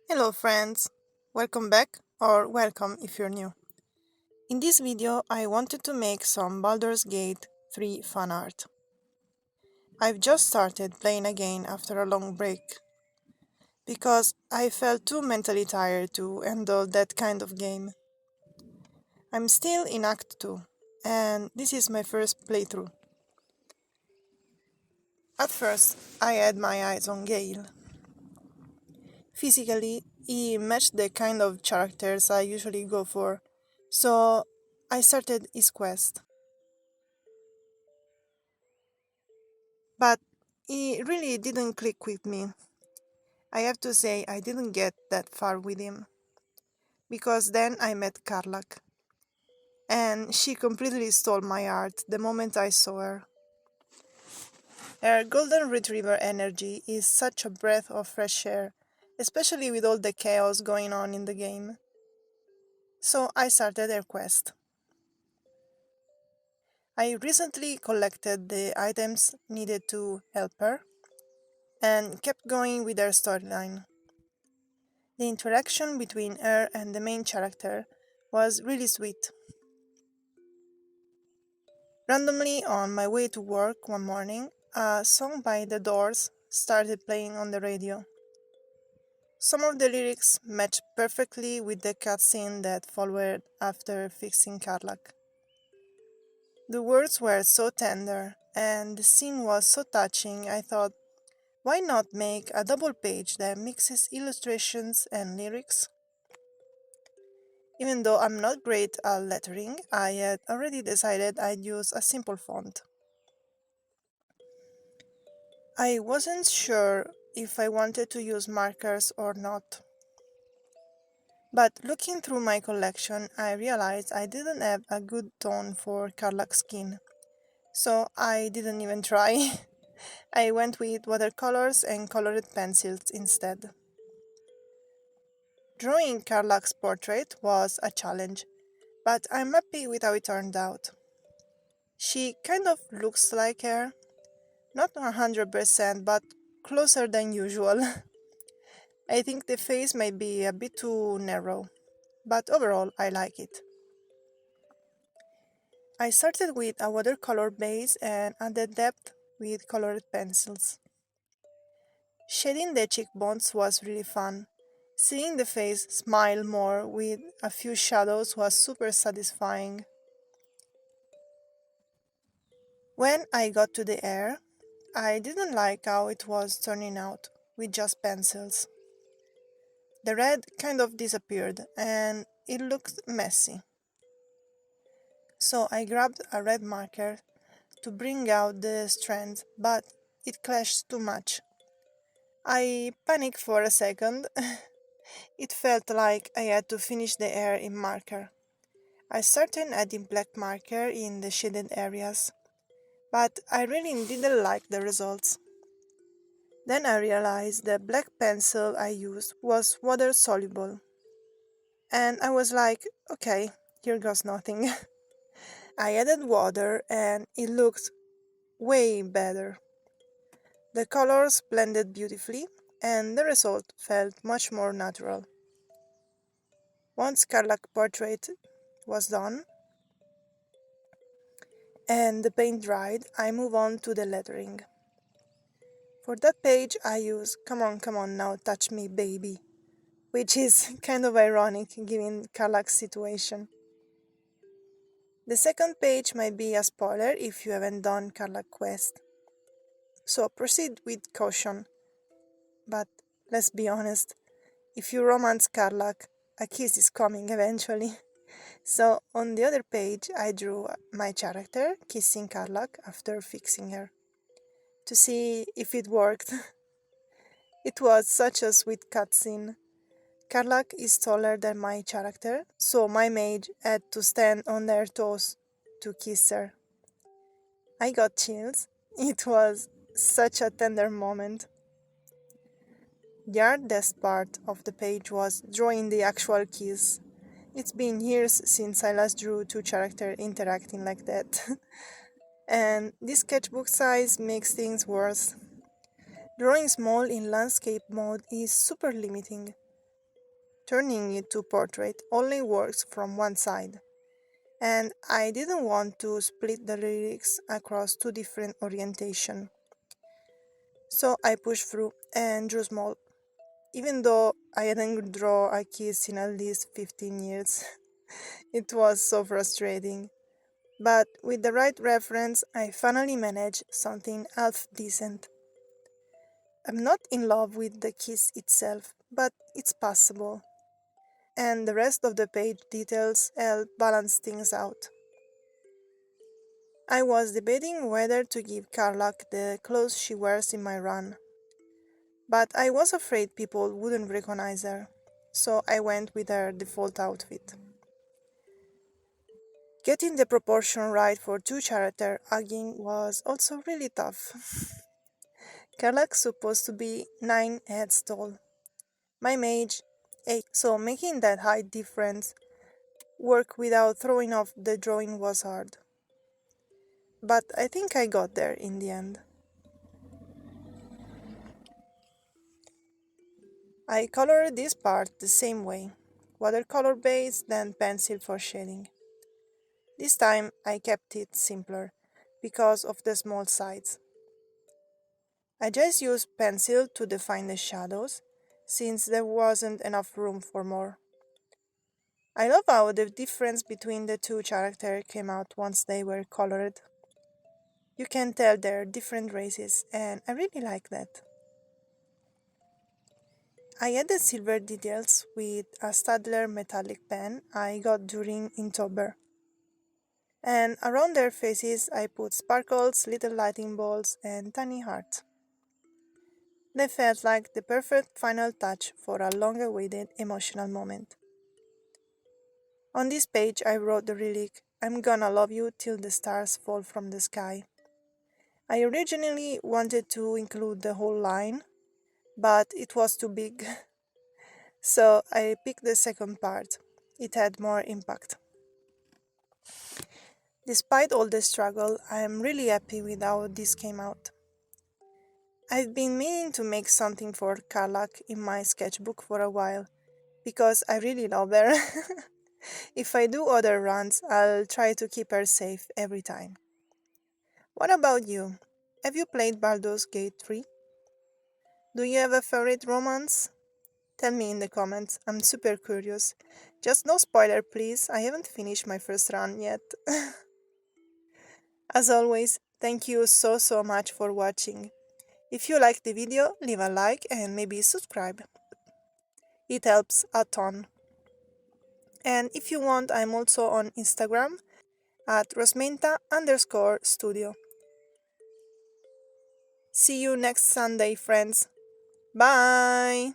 Hello friends, welcome back or welcome if you're new. In this video I wanted to make some Baldur's Gate 3 fan art. I've just started playing again after a long break because I felt too mentally tired to handle that kind of game. I'm still in Act 2 and this is my first playthrough. At first I had my eyes on Gale. Physically, he matched the kind of characters I usually go for, so I started his quest. But he really didn't click with me. I have to say I didn't get that far with him. Because then I met Karlach. And she completely stole my heart the moment I saw her. Her golden retriever energy is such a breath of fresh air, especially with all the chaos going on in the game. So I started her quest. I recently collected the items needed to help her and kept going with her storyline. The interaction between her and the main character was really sweet. Randomly on my way to work one morning, a song by The Doors started playing on the radio. Some of the lyrics matched perfectly with the cutscene that followed after fixing Karlach. The words were so tender and the scene was so touching, I thought, why not make a double page that mixes illustrations and lyrics? Even though I'm not great at lettering, I had already decided I'd use a simple font. I wasn't sure if I wanted to use markers or not. But looking through my collection, I realized I didn't have a good tone for Karlach's skin. So I didn't even try. I went with watercolors and colored pencils instead. Drawing Karlach's portrait was a challenge, but I'm happy with how it turned out. She kind of looks like her, not 100%, but closer than usual. I think the face might be a bit too narrow, but overall I like it. I started with a watercolor base and added depth with colored pencils. Shading the cheekbones was really fun. Seeing the face smile more with a few shadows was super satisfying. When I got to the hair, I didn't like how it was turning out with just pencils. The red kind of disappeared and it looked messy. So I grabbed a red marker to bring out the strands, but it clashed too much. I panicked for a second. It felt like I had to finish the hair in marker. I started adding black marker in the shaded areas, but I really didn't like the results. Then I realized the black pencil I used was water soluble. And I was like, okay, here goes nothing. I added water and it looked way better. The colors blended beautifully and the result felt much more natural. Once Karlach portrait was done and the paint dried, I move on to the lettering. For that page I use come on now, touch me baby, which is kind of ironic given Karlach's situation. The second page might be a spoiler if you haven't done Karlach quest, so proceed with caution. But let's be honest, if you romance Karlach, a kiss is coming eventually. So on the other page I drew my character kissing Karlach after fixing her, to see if it worked. It was such a sweet cutscene. Karlach is taller than my character, so my mage had to stand on their toes to kiss her. I got chills. It was such a tender moment. The hardest part of the page was drawing the actual kiss. It's been years since I last drew two characters interacting like that. And this sketchbook size makes things worse. Drawing small in landscape mode is super limiting. turning it to portrait only works from one side, and I didn't want to split the lyrics across two different orientations. So I pushed through and drew small, even though I hadn't drawn a kiss in at least 15 years. It was so frustrating. But with the right reference, I finally managed something half decent. I'm not in love with the kiss itself, but it's passable, and the rest of the page details help balance things out. I was debating whether to give Karlach the clothes she wears in my run, but I was afraid people wouldn't recognize her, so I went with her default outfit. Getting the proportion right for two characters hugging was also really tough. Karlach's supposed to be 9 heads tall, my mage 8, so making that height difference work without throwing off the drawing was hard. But I think I got there in the end. I colored this part the same way, watercolor base then pencil for shading. This time I kept it simpler, because of the small size. I just used pencil to define the shadows, since there wasn't enough room for more. I love how the difference between the two characters came out once they were colored. You can tell they're different races, and I really like that. I added silver details with a Stadler metallic pen I got during Inktober. And around their faces I put sparkles, little lighting balls, and tiny hearts. They felt like the perfect final touch for a long-awaited emotional moment. On this page I wrote the lyric, "I'm gonna love you till the stars fall from the sky." I originally wanted to include the whole line, but it was too big, so I picked the second part. It had more impact. Despite all the struggle, I am really happy with how this came out. I've been meaning to make something for Karlach in my sketchbook for a while, because I really love her. If I do other runs, I'll try to keep her safe every time. What about you? Have you played Baldur's Gate 3? Do you have a favorite romance? Tell me in the comments, I'm super curious. Just no spoiler please, I haven't finished my first run yet. As always, thank you so much for watching. If you liked the video, leave a like and maybe subscribe. It helps a ton. And if you want, I'm also on Instagram at rosmenta_studio. See you next Sunday, friends. Bye!